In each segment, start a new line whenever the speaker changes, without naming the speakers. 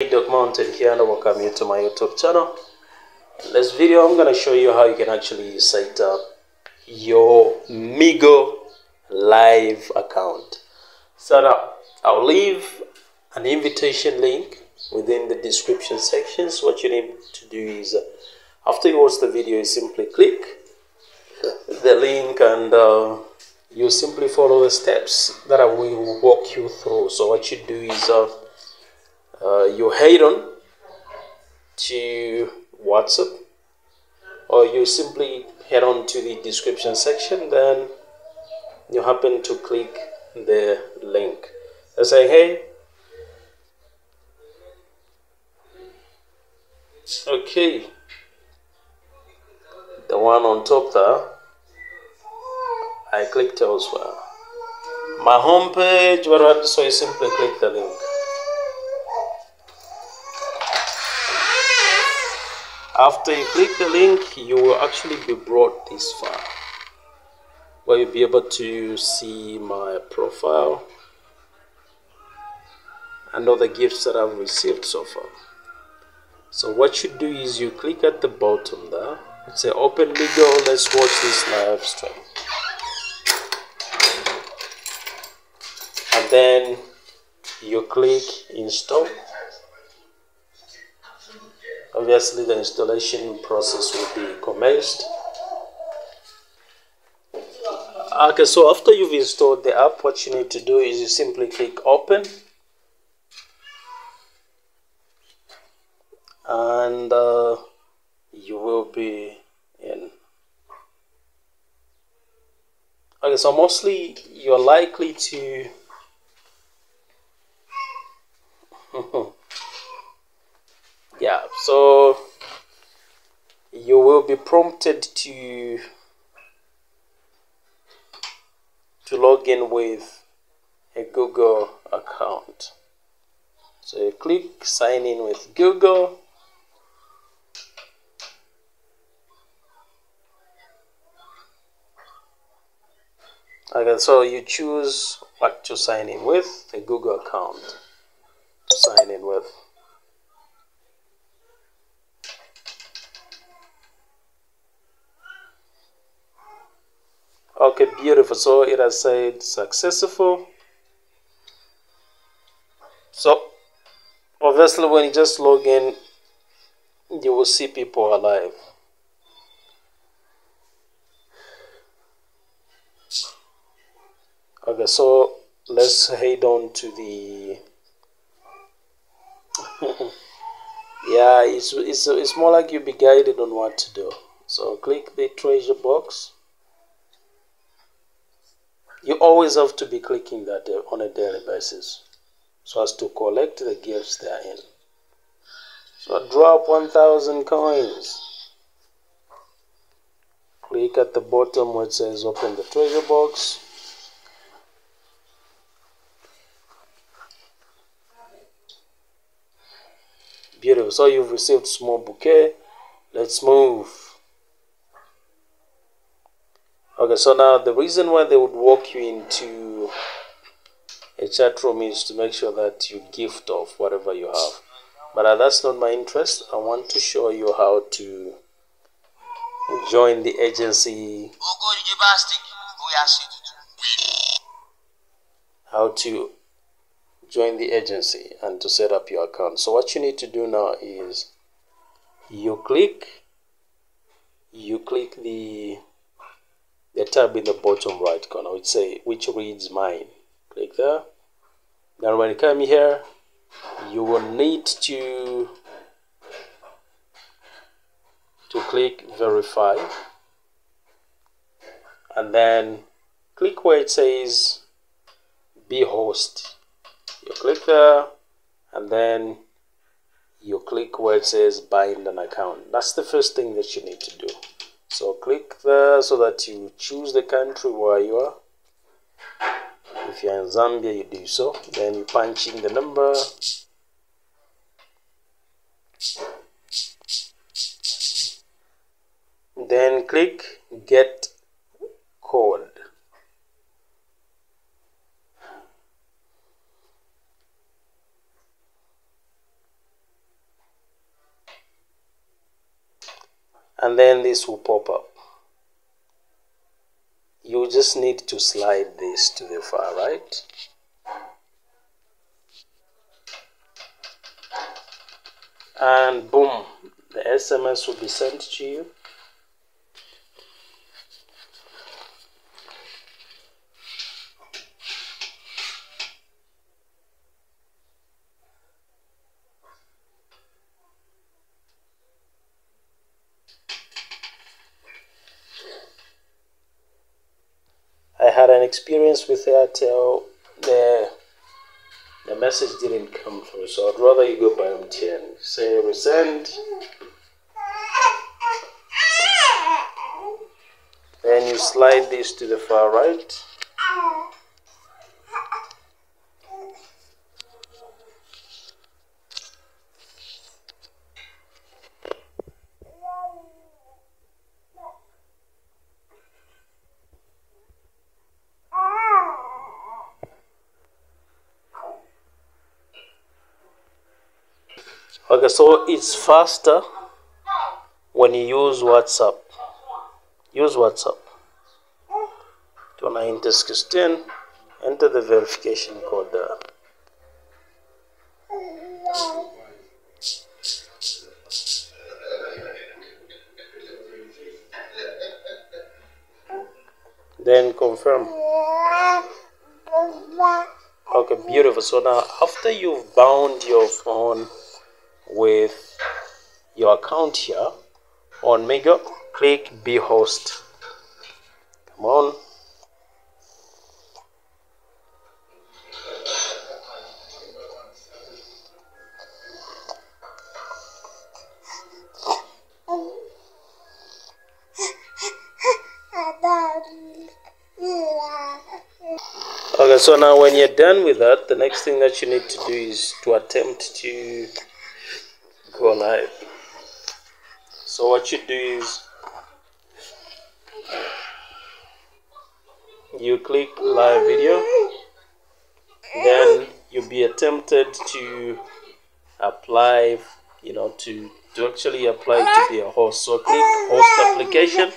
Doc Mountain here and welcome you to my YouTube channel. In this video I'm going to show you how you can actually set up your Migo live account. So now I'll leave an invitation link within the description sections. What you need to do is after you watch the video, you simply click the link and you simply follow the steps that I will walk you through. So what you do is you head on to WhatsApp, or you simply head on to the description section, then you happen to click the link. I say, hey, okay, the one on top there, I clicked elsewhere. My home page, so you simply click the link. After you click the link, you will actually be brought this far, where you'll be able to see my profile and all the gifts that I've received so far. So what you do is you click at the bottom there, say open Migo, let's watch this live stream. And then you click install. Obviously the installation process will be commenced. Okay, so after you've installed the app, what you need to do is you simply click open, and you will be in. Okay, so mostly you're likely to yeah, so you will be prompted to log in with a Google account. So you click sign in with Google. Okay, so you choose what to sign in with, a Google account to sign in with. Okay, beautiful. So it has said successful. So obviously when you just log in, you will see people alive. Okay, so let's head on to the yeah, it's more like you'll be guided on what to do. So click the treasure box. You always have to be clicking that on a daily basis so as to collect the gifts they are in. So drop 1,000 coins. Click at the bottom where it says open the treasure box. Beautiful. So you've received small bouquet. Let's move. Okay, so now the reason why they would walk you into a chat room is to make sure that you gift off whatever you have. But that's not my interest. I want to show you how to join the agency. How to join the agency and to set up your account. So what you need to do now is you click the tab in the bottom right corner which reads mine. Click there. Then when you come here, you will need to click verify, and then click where it says be host. You click there, and then you click where it says bind an account. That's the first thing that you need to do. So click there so that you choose the country where you are. If you're in Zambia, you do so. Then you punch in the number. Then click get code. and then this will pop up. You just need to slide this to the far right. And boom, the SMS will be sent to you. I had an experience with Airtel. The message didn't come through, so I'd rather you go by MTN. Say resend. Then you slide this to the far right. Okay, so it's faster when you use WhatsApp. Use WhatsApp. Enter 16, enter the verification code there. Then confirm. Okay, beautiful. So now after you've bound your phone with your account here on Migo, click be host. Come on. Okay, so now when you're done with that, the next thing that you need to do is to attempt to go live. So what you do is you click live video, then you'll be attempted to apply, to actually apply to be a host. So click host application,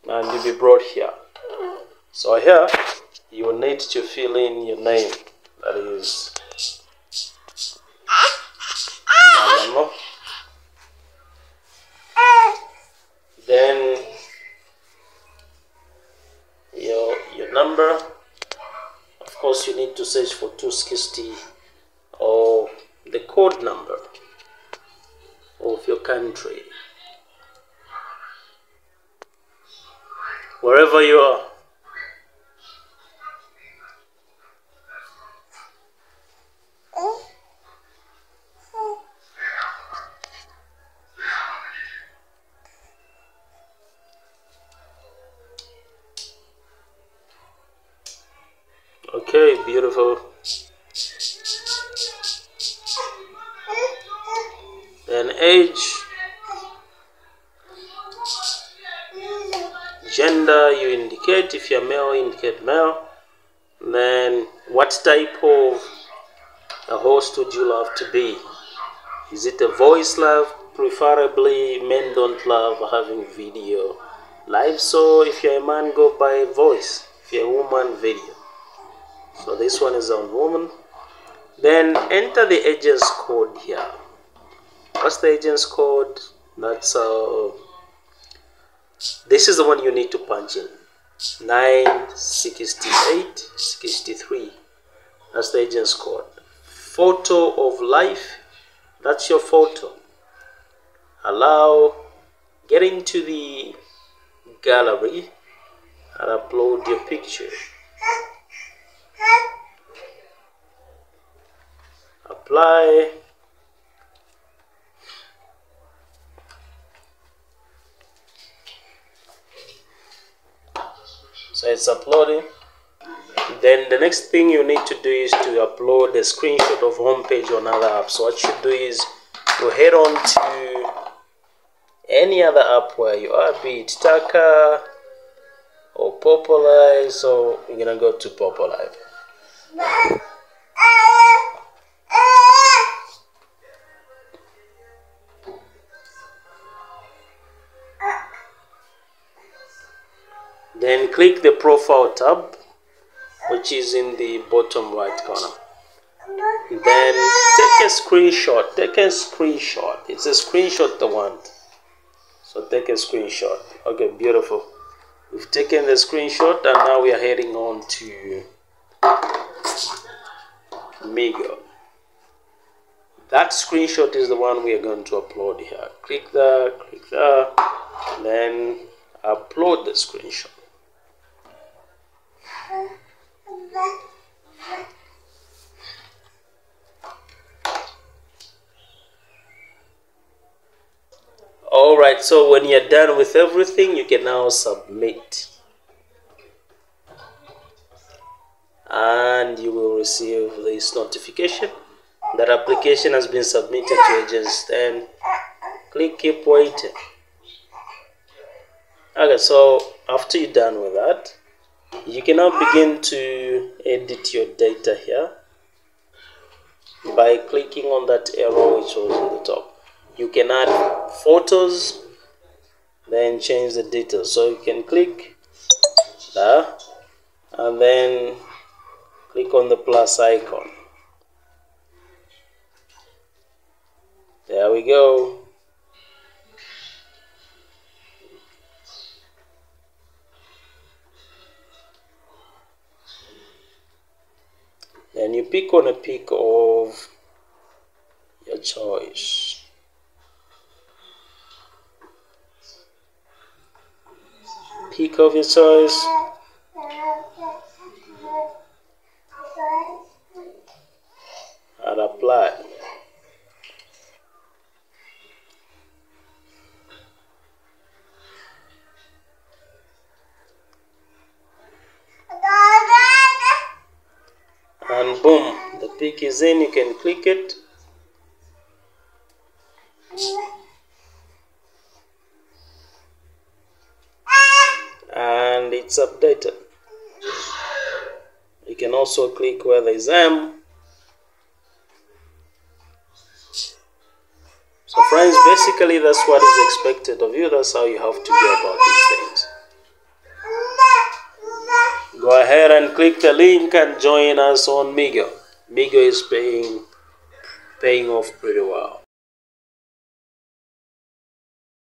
and you'll be brought here. So here you will need to fill in your name, that is Malamo. Then your number. Of course you need to search for 260 or the code number of your country, wherever you are. Okay, beautiful. Then age, gender you indicate. If you're male, indicate male. And then what type of a host would you love to be? Is it a voice live? Preferably men don't love having video live, so if you're a man, go by voice. If you're a woman, video. So this one is on woman. Then enter the agent's code here. What's the agent's code? That's this is the one you need to punch in. 96863. That's the agent's code. Photo of life. That's your photo. Allow. Get into the gallery and upload your picture. Apply. So it's uploading. Then the next thing you need to do is to upload a screenshot of homepage on other apps. So what you do is to head on to any other app where you are, be it Taka or Populi. So we're gonna go to Populi. Then click the profile tab, which is in the bottom right corner. Then take a screenshot. It's a screenshot the one. So take a screenshot. Okay, beautiful. We've taken the screenshot and now we are heading on to Migo. That screenshot is the one we are going to upload here. Click there, then upload the screenshot. Alright, so when you're done with everything, you can now submit. And you will receive this notification that application has been submitted to agents. Then click keep waiting. Okay, so after you're done with that, you can now begin to edit your data here by clicking on that arrow which was on the top. You can add photos, then change the details. So you can click there and then click on the plus icon. There we go. Then you pick on a pic of your choice. Pick of your choice. And apply. And boom, the pic is in. You can click it. And it's updated. You can also click where there is M. So friends, basically that's what is expected of you. That's how you have to go about these things. Go ahead and click the link and join us on Migo. Migo is paying off pretty well.